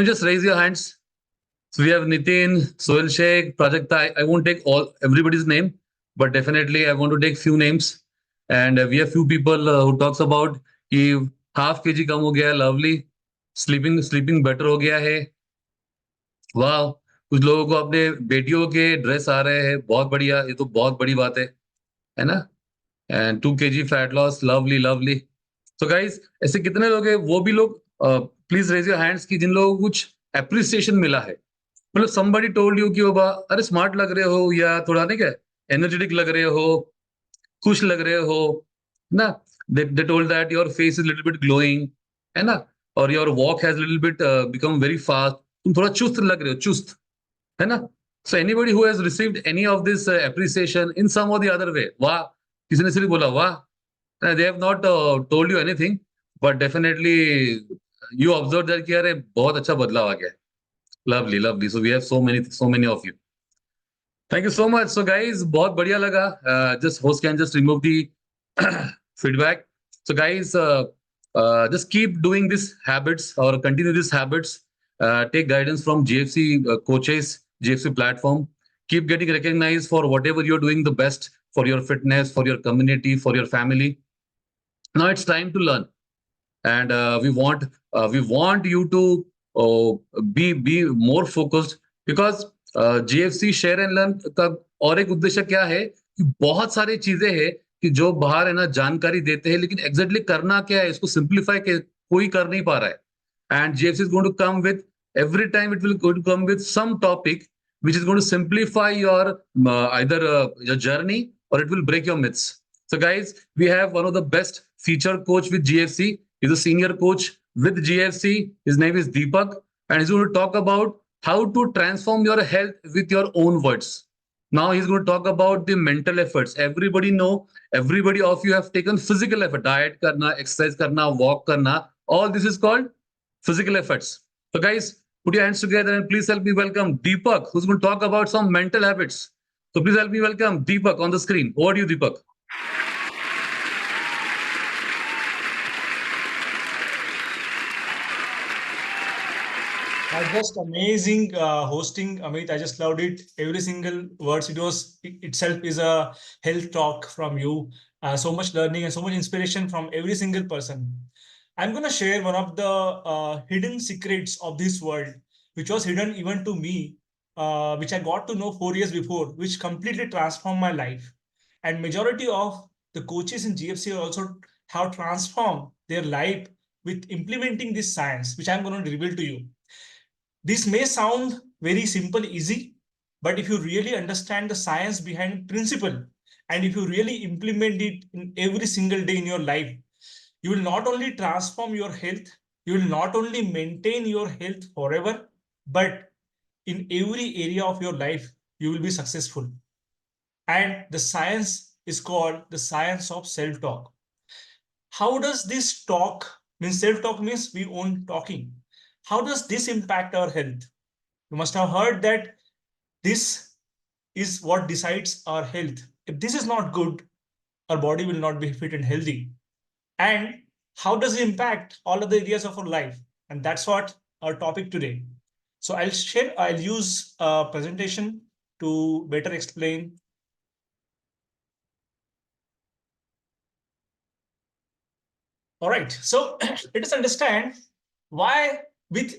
Just raise your hands. So we have Nitin, Sohel Sheikh, Prajakta. I won't take all everybody's name, but definitely I want to take few names. And we have few people who talks about कि half के जी कम हो गया है, lovely sleeping better हो गया है, वाह। कुछ लोगों को अपने बेटियों के ड्रेस आ रहे हैं, बहुत बढ़िया, ये तो बहुत बड़ी बात है ना। And 2 kg fat loss, lovely lovely. तो गाइस, ऐसे कितने लोग हैं, वो भी लोग प्लीज रेज योर हैंड्स कि जिन लोगों को कुछ अप्रिसिएशन मिला है। मतलब somebody told you कि बाबा अरे स्मार्ट लग रहे हो, या थोड़ा नहीं क्या एनर्जेटिक लग रहे हो, खुश लग रहे हो ना। they told that your face is little bit glowing, है ना, और your walk has little bit become very fast, तुम थोड़ा चुस्त लग रहे हो, चुस्त, है ना। So anybody who has received any of this appreciation in some or the other way, वाह, किसी ने सिर्फ बोला वाह, they have not told you anything, but definitely you observed that कि अरे बहुत अच्छा बदलाव आ गया है। Lovely, lovely. So we have so many of you. Thank you so much. So guys, बहुत बढ़िया लगा. Just host can just remove the feedback. So guys, just keep doing these habits or continue these habits. Take guidance from GFC coaches, GFC platform. Keep getting recognized for whatever you're doing the best for your fitness, for your community, for your family. Now it's time to learn, and we want you to be more focused, because GFC share and learn का और एक उद्देश्य क्या है कि बहुत सारी चीजें हैं कि जो बाहर है ना जानकारी देते हैं, लेकिन एग्जैक्टली करना क्या है इसको सिंप्लीफाई कोई कर नहीं पा रहा है। And GFC is going to come with, every time it will going to come with some topic which is going to simplify your either your journey, or it will break your myths. So guys, we have one of the best feature coach with GFC. He's a senior coach with GFC. His name is Deepak, and he's going to talk about how to transform your health with your own words. Now he's going to talk about the mental efforts. Everybody of you have taken physical effort, diet karna, exercise karna, walk karna. All this is called physical efforts. So guys, put your hands together and please help me welcome Deepak, who's going to talk about some mental habits. So please help me welcome Deepak on the screen. Over to you, Deepak. Just amazing hosting, Amit. I just loved it. Every single words it was itself is a health talk from you. So much learning and so much inspiration from every single person. I'm going to share one of the hidden secrets of this world, which was hidden even to me, which I got to know 4 years before, which completely transformed my life. And majority of the coaches in GFC also have transformed their life with implementing this science, which I'm going to reveal to you. This may sound very simple, easy, but if you really understand the science behind principle, and if you really implement it in every single day in your life, you will not only transform your health, you will not only maintain your health forever, but in every area of your life, you will be successful. And the science is called the science of self-talk. How does this talk mean? Self-talk means we own talking. How does this impact our health? You must have heard that this is what decides our health. If this is not good, our body will not be fit and healthy. And how does it impact all other areas of our life? And that's what our topic today. So I'll use a presentation to better explain. All right, so let us understand why, with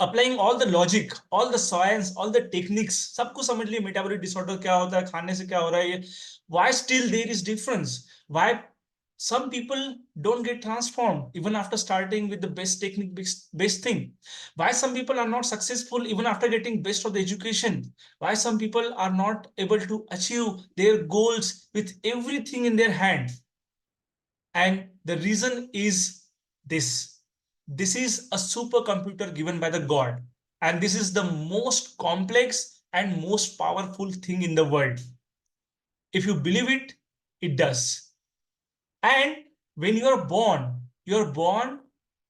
applying all the logic, all the science, all the techniques, सब कुछ समझ लिए metabolic disorder क्या होता है, खाने से क्या हो रहा है ये, why still there is difference, why some people don't get transformed even after starting with the best technique, best thing, why some people are not successful even after getting best of the education, why some people are not able to achieve their goals with everything in their hand. And the reason is this: this is a supercomputer given by the God, and this is the most complex and most powerful thing in the world. If you believe it, it does. And when you're born,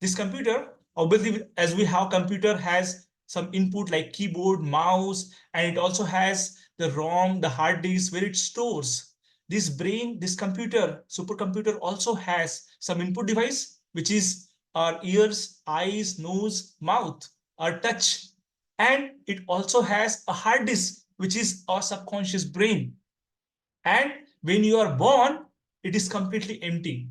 this computer, obviously, as we have computer, has some input like keyboard, mouse, and it also has the ROM, the hard disk, where it stores. This brain, this computer, supercomputer, also has some input device, which is our ears, eyes, nose, mouth. our touch, and it also has a hard disk, which is our subconscious brain. And when you are born, it is completely empty.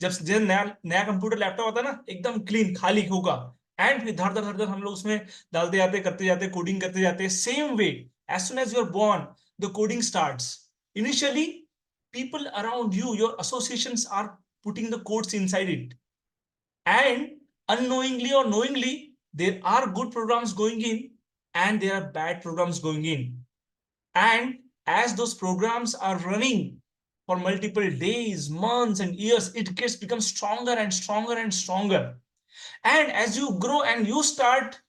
जब नया नया computer laptop होता है ना, एकदम clean खाली होगा, and फिर धर धर धर धर हम लोग उसमें डालते जाते, करते जाते, कोडिंग करते जाते. Same way, as soon as you are born, the coding starts. Initially, people around you, your associations, are putting the codes inside it, and unknowingly or knowingly, there are good programs going in and there are bad programs going in. And as those programs are running for multiple days, months, and years, it becomes stronger and stronger and stronger. And as you grow and you start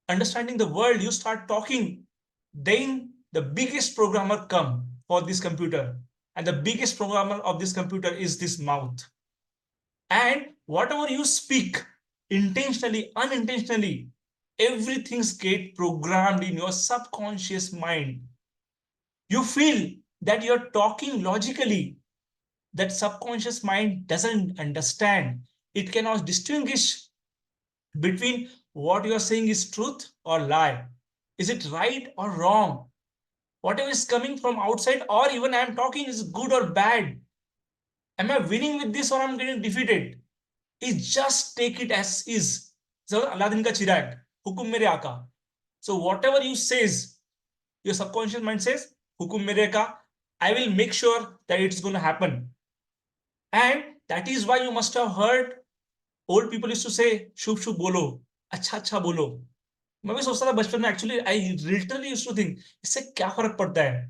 understanding the world, you start talking, then the biggest programmer come for this computer. And the biggest programmer of this computer is this mouth. And whatever you speak, intentionally, unintentionally, everything's get programmed in your subconscious mind. You feel that you're talking logically. That subconscious mind doesn't understand. It cannot distinguish between what you are saying is truth or lie. Is it right or wrong? Whatever is coming from outside, or even I'm talking, is good or bad. Am I winning with this or I'm getting defeated? Is just take it as is. So Aladdin ka chirag, hukum mere aaka. So whatever you says, your subconscious mind says, hukum mere ka, I will make sure that it's going to happen. And that is why you must have heard old people used to say, शुभ शुभ बोलो, अच्छा अच्छा बोलो. मैं भी सोचता था बचपन में, actually I literally used to think, इससे क्या फर्क पड़ता है?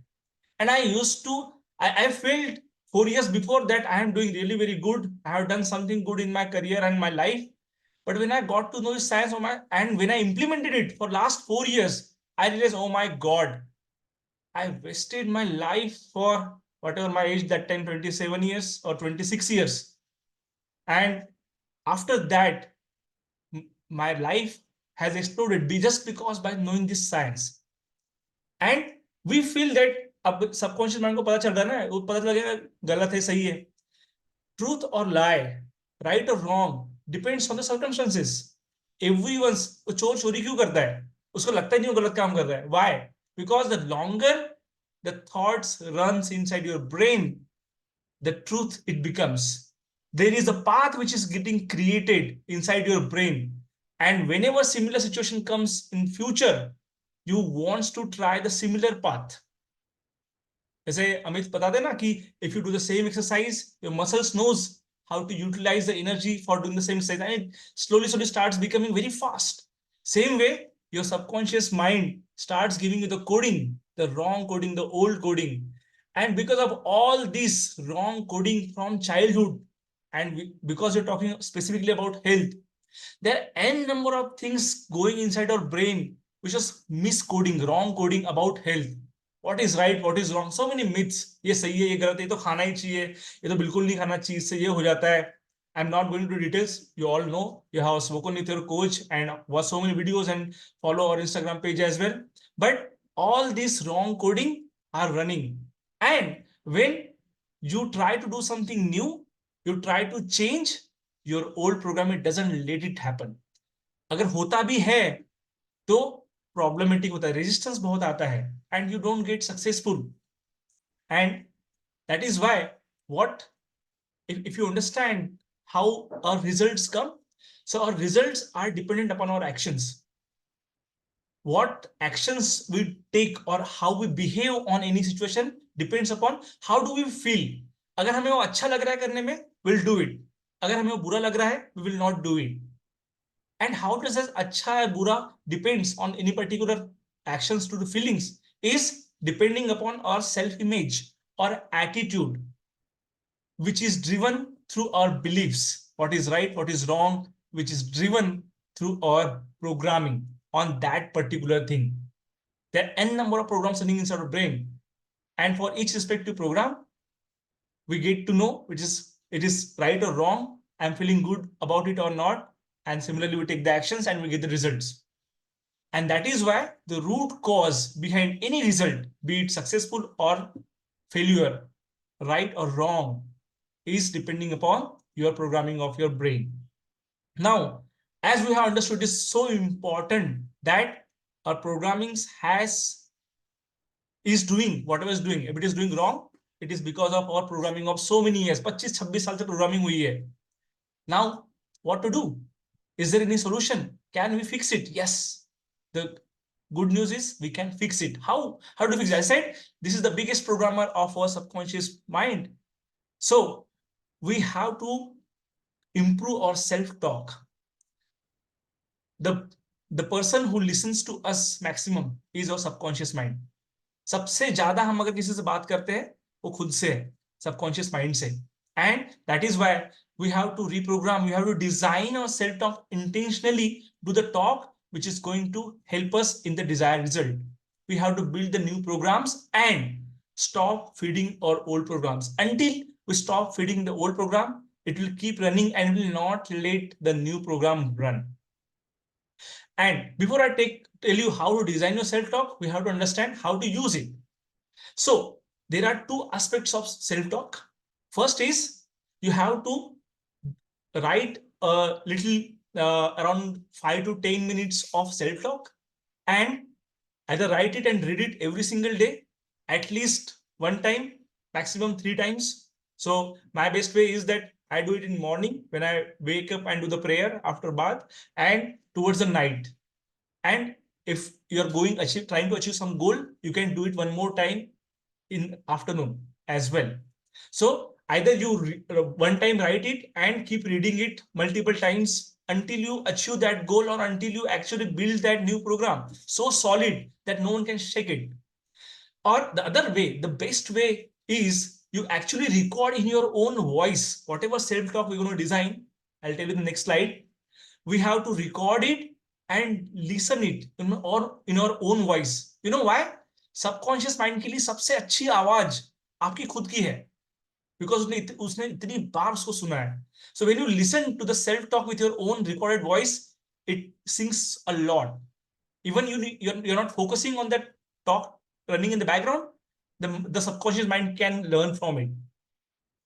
And I used to, I felt 4 years before that I am doing really very good. I have done something good in my career and my life. But when I got to know the science of and when I implemented it for last 4 years, I realized, oh my God, I wasted my life for whatever my age that time, 27 years or 26 years. And after that, my life has exploded just because by knowing this science. And we feel that अब subconscious mind को पता चल रहा है ना, वो पता लगेगा गलत है सही है. ट्रूथ और लाई, राइट और wrong, depends on the circumstances. Everyone चोर चोरी क्यों करता है? उसको लगता ही नहीं वो गलत काम कर रहा है. Why? Because the longer the thoughts runs inside your brain, the truth it becomes. There is a path which is getting created inside your brain, and whenever similar situation comes in future, you wants to try the similar path. जैसे अमित बता देना कि if you do the same exercise, your muscles knows how to utilize the energy for doing the same exercise, and it slowly starts becoming very fast. Same way, your subconscious mind starts giving you the coding, the wrong coding, the old coding. And because of all this wrong coding from childhood, and because you're talking specifically about health, there are n number of things going inside our brain which is miscoding, wrong coding about health. What is right, what is wrong, so many myths. ये सही है, ये गलत है, ये तो खाना ही चाहिए, ये तो बिल्कुल नहीं खाना चाहिए, इससे ये हो जाता है. I'm not going to details. You all know, you have spoken with your coach and watch so many videos and follow our Instagram page as well. But all this wrong coding are running. And when you try to do something new, you try to change your old program, it doesn't let it happen. अगर होता भी है तो problematic होता है, resistance बहुत आता है, and you don't get successful. And that is why what if you understand how our results come, so our results are dependent upon our actions. What actions we take or how we behave on any situation depends upon how do we feel. अगर हमें वो अच्छा लग रहा है करने में, we'll do it. अगर हमें वो बुरा लग रहा है, we will not do it. And how does this अच्छा या बुरा depends on any particular actions to the feelings is depending upon our self-image or attitude, which is driven through our beliefs, what is right, what is wrong, which is driven through our programming on that particular thing. There are n number of programs running inside our brain, and for each respective program, we get to know which is it is right or wrong, I'm feeling good about it or not, and similarly we take the actions and we get the results. And that is why the root cause behind any result, be it successful or failure, right or wrong, is depending upon your programming of your brain. Now, as we have understood, it is so important that our programming is doing whatever is doing. If it is doing wrong, it is because of our programming of so many years. 25-26 साल से programming हुई है. Now, what to do? Is there any solution? Can we fix it? Yes. The good news is we can fix it. How? How to fix it? I said this is the biggest programmer of our subconscious mind. So we have to improve our self-talk. The person who listens to us maximum is our subconscious mind. सबसे ज्यादा हम अगर किसी से बात करते हैं वो खुद से है, सबकॉन्शियस माइंड से. And that is why we have to reprogram, we have to design our self talk intentionally, do the talk which is going to help us in the desired result. We have to build the new programs and stop feeding our old programs. Until we stop feeding the old program, it will keep running and will not let the new program run. And before I tell you how to design your self-talk, we have to understand how to use it. So there are two aspects of self-talk. First is you have to write a little around 5 to 10 minutes of self-talk, and either write it and read it every single day, at least one time, maximum 3 times. So my best way is that I do it in morning when I wake up and do the prayer after bath, and towards the night. And if you're trying to achieve some goal, you can do it one more time in afternoon as well. So either you one time write it and keep reading it multiple times until you achieve that goal, or until you actually build that new program so solid that no one can shake it. Or the other way, the best way is you actually record in your own voice whatever self-talk we're going to design. I'll tell you the next slide. We have to record it and listen it in our own voice. You know why? Subconscious mind के लिए सबसे अच्छी आवाज आपकी खुद की है, because उसने इतनी बार उसको सुना है. So when you listen to the self talk with your own recorded voice, it sings a lot. Even you're not focusing on that talk running in the background, the subconscious mind can learn from it.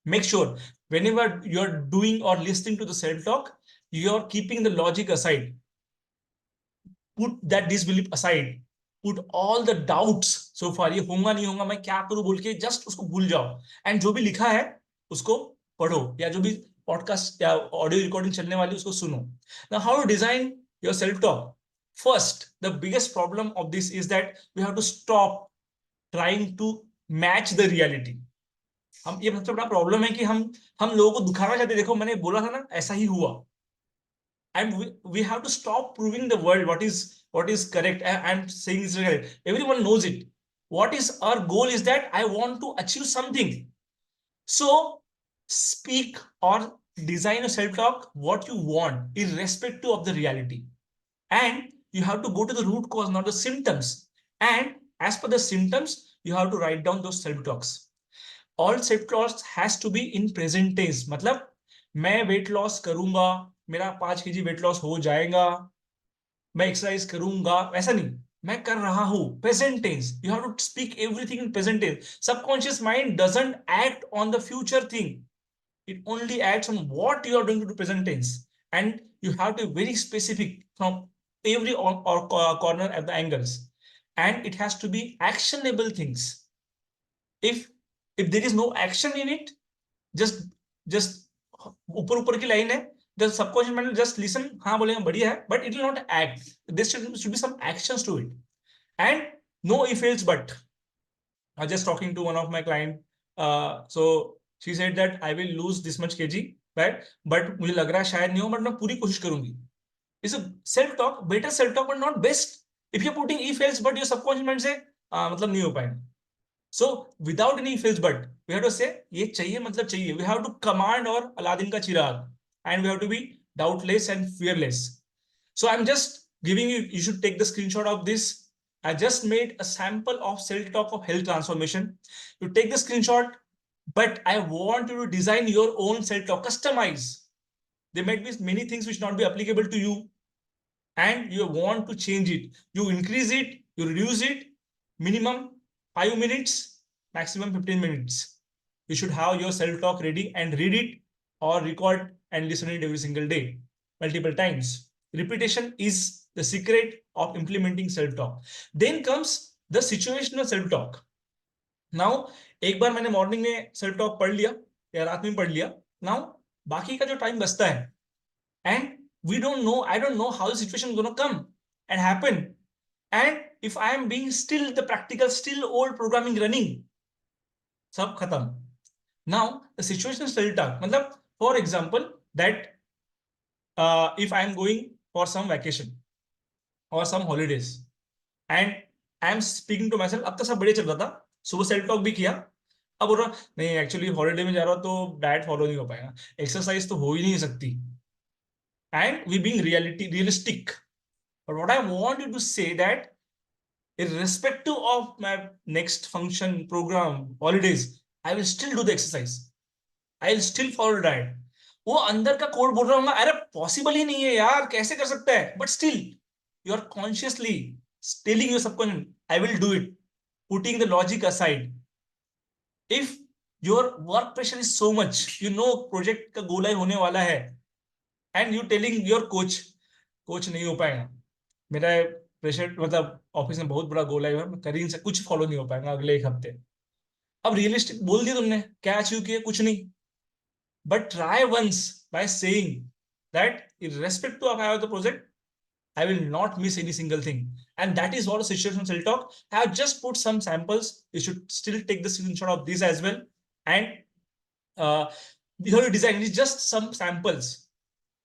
Make sure whenever you're doing or listening to the self talk, you're keeping the logic aside. Put that disbelief aside. Put all the doubts so far, ये होगा नहीं होगा, मैं क्या करूं बोल के just उसको भूल जाओ. एंड जो भी लिखा है उसको पढ़ो, या जो भी पॉडकास्ट या ऑडियो रिकॉर्डिंग चलने वाली उसको सुनो. Now, how to design your self-talk? First, the biggest problem of this is that we have to stop trying to match the reality. हम ये सबसे बड़ा प्रॉब्लम है कि हम लोगों को दिखाना चाहते, देखो मैंने बोला था ना ऐसा ही हुआ. And we have to stop proving the world what is correct. I'm saying is correct. Everyone knows it. What is our goal is that I want to achieve something. So speak or design a self-talk what you want, irrespective of the reality. And you have to go to the root cause, not the symptoms. And as per the symptoms, you have to write down those self-talks. All self-talks has to be in present tense. मतलब मैं weight loss करूंगा, मेरा 5 kg weight loss हो जाएगा, मैं exercise करूंगा, ऐसा नहीं, मैं कर रहा हूं. Present tense. You have to speak everything in present tense. Subconscious mind doesn't act on the future thing, it only acts on what you are doing to do present tense. And you have to be very specific from every corner at the angles, and it has to be actionable things. If there is no action in it, just ऊपर की line है, the subconscious mind will just listen, हाँ बोलेगा बढ़िया है, but it will not act. There should be some actions to it. And no if else but. I was just talking to one of my client, so she said that I will lose this much kg, but मुझे लग रहा है शायद नहीं हो, but मैं पूरी कोशिश करूंगी. It's a self talk, better self talk, but not best. If you're putting if else but, your subconscious mind से मतलब नहीं हो पाएगा. So without any if else but, we have to say ये चाहिए मतलब चाहिए. We have to command और अलादीन का चिराग, and we have to be doubtless and fearless. So I'm just giving you should take the screenshot of this. I just made a sample of self-talk of health transformation. You take the screenshot, but I want you to design your own self-talk, customize. There might be many things which not be applicable to you, and you want to change it. You increase it, you reduce it, minimum 5 minutes, maximum 15 minutes. You should have your self-talk ready and read it or record and listen it every single day, multiple times. Repetition is the secret of implementing self-talk. Then comes the situational self-talk. Now, एक बार मैंने morning में self talk पढ़ लिया या रात में पढ़ लिया. Now, बाकी का जो टाइम बचता है, and we don't know, I don't know how the situation is going to come and happen. And if I am being still the practical, still old programming running, सब खत्म. Now, the situational self-talk, मतलब, for example, that if I am going for some vacation or some holidays and I am speaking to myself, अब तक सब बढ़िया चल रहा था, सुबह सेल्फ टॉक भी किया, अब बोल रहा नहीं एक्चुअली हॉलिडे में जा रहा हूँ तो डाइट फॉलो नहीं हो पाएगा, एक्सरसाइज तो हो ही नहीं सकती, and we being realistic. But what I want you to say that irrespective of my next function, program, holidays, I will still do the exercise. I will still follow the diet. वो अंदर का code बोल रहा हूँ अरे possible ही नहीं है यार, कैसे कर सकता है, but still you are consciously telling your subconscious I will do it, putting the logic aside. If your work pressure is so much, you know project का गोल होने वाला है, and you telling your coach नहीं हो पाएगा, मेरा pressure मतलब office में बहुत बड़ा गोल है, मैं कर ही नहीं सकता, कुछ फॉलो नहीं हो पाएगा अगले एक हफ्ते. अब रियलिस्टिक बोल दिया तुमने, क्या अचीव किया, कुछ नहीं. But try once by saying that irrespective of how the project, I will not miss any single thing. And that is what a situational self-talk. I have just put some samples. You should still take the screenshot of this as well. And you have to design it, just some samples.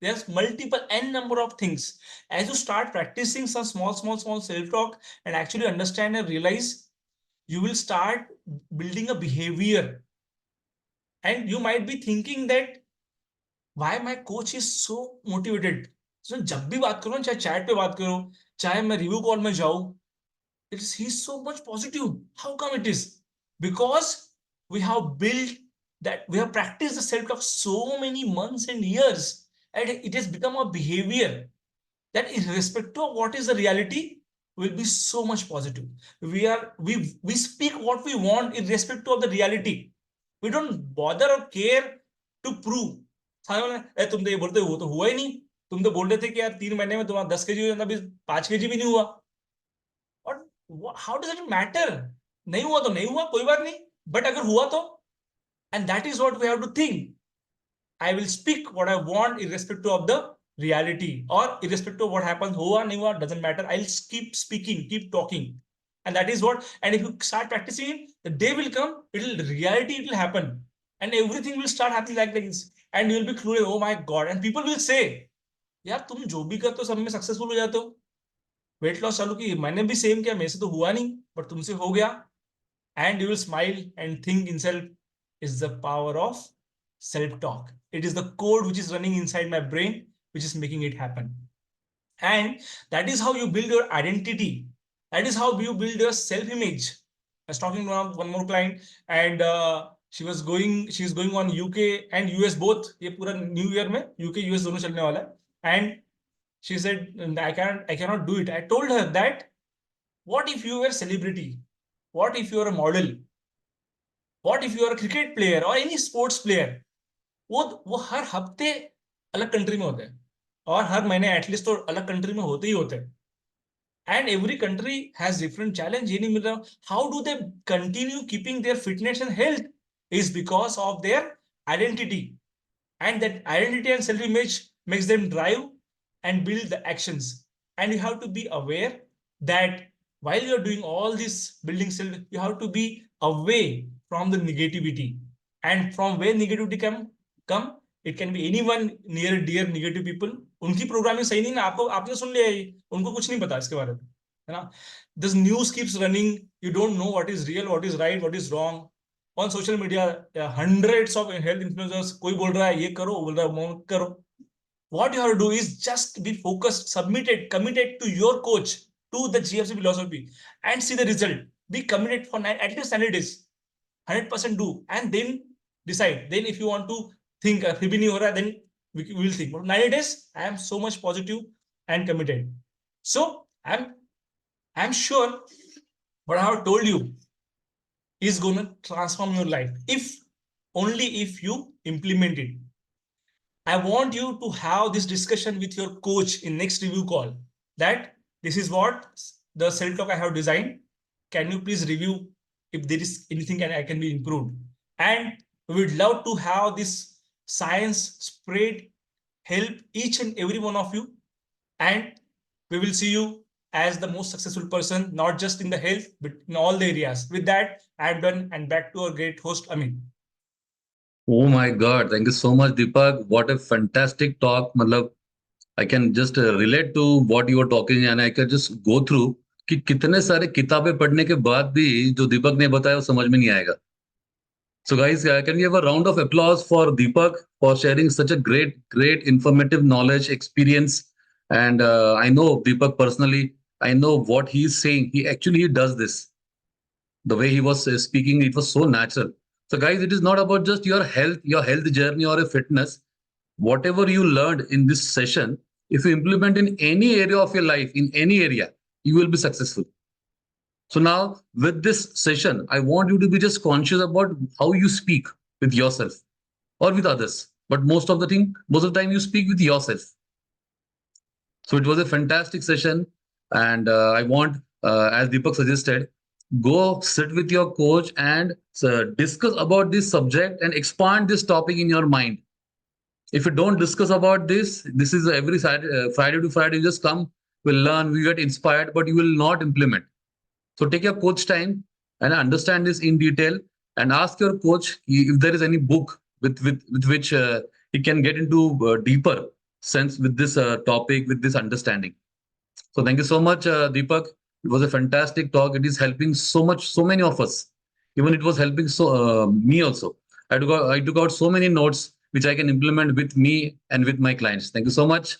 There's multiple n number of things. As you start practicing some small self-talk and actually understand and realize, you will start building a behavior. And you might be thinking that why my coach is so motivated. So जब भी बात करो, चाहे chat पे बात करो, चाहे मैं रिव्यू कॉल में जाऊं, he's so much positive. How come it is? Because we have built that, we have practiced the self-talk so many months and years, and it has become a behavior that irrespective of what is the reality, will be so much positive. We speak what we want irrespective of the reality. We don't bother or care to prove. तुम तो ये बोलते हो तो हुआ ही नहीं, तुम तो बोल रहे थे कि यार 3 महीने में तुम्हारा 10 kg हो जाता, अभी 5 kg भी नहीं हुआ. और हाउ डज इट मैटर, नहीं हुआ तो नहीं हुआ, कोई बात नहीं, बट अगर हुआ तो, and that is what we have to think. I will speak what I want irrespective of the reality, or irrespective of what happens, हुआ नहीं हुआ doesn't matter. I'll keep speaking, keep talking. And that is what, and if you start practicing it, the day will come, reality it will happen. And everything will start happening like this. And you will be clueless, oh my God. And people will say, यार तुम जो भी करते हो सब में successful हो जाते हो, वेट लॉस चालू की मैंने भी सेम किया, मेरे से तो हुआ नहीं बट तुमसे हो गया. And you will smile and think himself is the power of self-talk. It is the code which is running inside my brain, which is making it happen. And that is how you build your identity. That is how you build your self-image. I was talking to one more client, and she is going on UK and US both. ये पूरा new year में UK US दोनों चलने वाला है. And she said, I cannot do it. I told her that, what if you were a celebrity? What if you are a model? What if you are a cricket player or any sports player? वो हर हफ्ते अलग country में होते हैं, और हर महीने at least तो अलग कंट्री में होते ही होते हैं. And every country has different challenge. ये नहीं मिल रहा. How do they continue keeping their fitness and health? Is because of their identity, and that identity and self-image makes them drive and build the actions. And you have to be aware that while you're doing all this building self, you have to be away from the negativity. And from where negativity come, it can be anyone near dear negative people. उनकी programming सही नहीं ना, आपने सुन लिया, उनको कुछ नहीं पता इसके बारे में, है ना. This news keeps running. You don't know what is real, what is right, what is wrong. On social media, hundreds of health influencers, कोई बोल रहा है ये करो, बोल रहा है वो करो. What you have to do is just be focused, committed to your coach, to the GFC philosophy, and see the result. Be committed for at least 90 days. 100% do, and then decide. Then if you want to think फिर भी नहीं हो रहा, then we will think. But 90 days, I am so much positive and committed. So I'm sure what I have told you is going to transform your life, if only if you implement it. I want you to have this discussion with your coach in next review call that this is what the self-talk I have designed. Can you please review if there is anything I can be improved? And we would love to have this science spread, help each and every one of you. And we will see you as the most successful person, not just in the health, but in all the areas. With that, I am done and back to our great host, Amit. Oh my God. Thank you so much, Deepak. What a fantastic talk. Matlab, I can just relate to what you were talking and I can just go through कि कितने सारे किताबें पढ़ने के बाद भी जो दीपक ने बताया वो समझ में नहीं आएगा. So guys, can we have a round of applause for Deepak for sharing such a great informative knowledge, experience. And I know Deepak personally, I know what he is saying. He does this. The way he was speaking, it was so natural. So guys, it is not about just your health journey or a fitness. Whatever you learned in this session, if you implement in any area of your life, in any area, you will be successful. So now with this session, I want you to be just conscious about how you speak with yourself or with others. But most of the time you speak with yourself. So it was a fantastic session. And I want, as Deepak suggested, go sit with your coach and discuss about this subject and expand this topic in your mind. If you don't discuss about this is every Friday to Friday, you just come, will learn, we get inspired, but you will not implement. So take your coach time and understand this in detail and ask your coach if there is any book with which he can get into deeper sense with this topic, with this understanding. So thank you so much, Deepak. It was a fantastic talk. It is helping so many of us. Even it was helping me also. I took out so many notes which I can implement with me and with my clients. Thank you so much.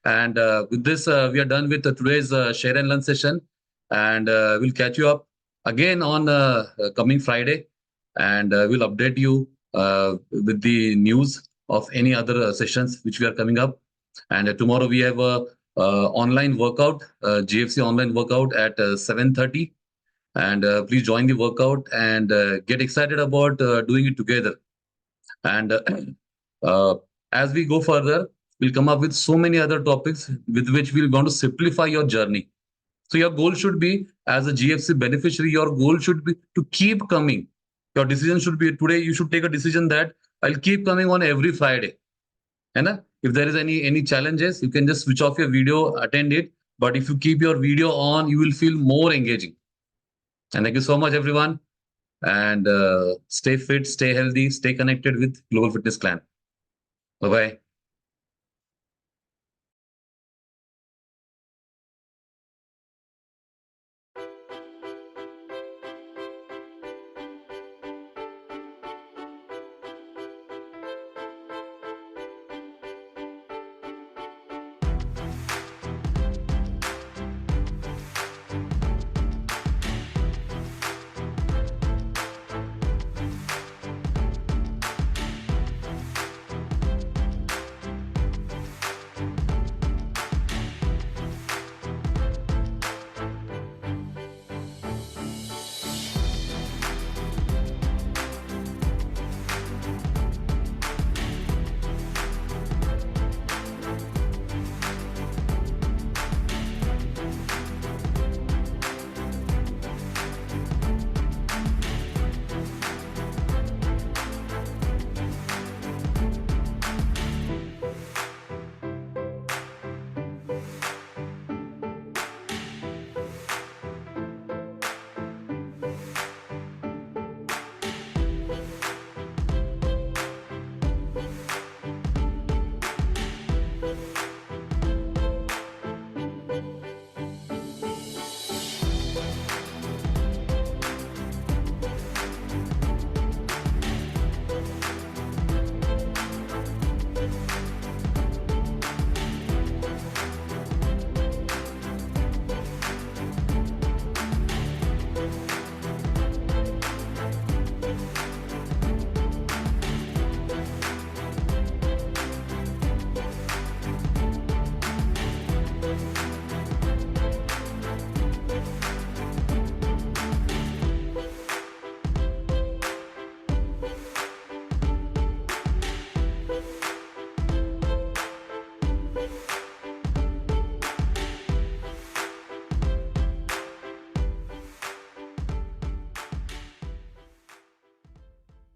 And with this, we are done with today's share and learn session. And we'll catch you up again on coming Friday. And we'll update you with the news of any other sessions which we are coming up. And tomorrow we have a online workout, GFC online workout at 7:30. And please join the workout and get excited about doing it together. And uh, as we go further, we'll come up with so many other topics with which we're going to simplify your journey. So your goal should be, as a GFC beneficiary, your goal should be to keep coming. Your decision should be today. You should take a decision that I'll keep coming on every Friday. And if there is any challenges, you can just switch off your video, attend it. But if you keep your video on, you will feel more engaging. And thank you so much, everyone. And stay fit, stay healthy, stay connected with Global Fitness Clan. Bye bye.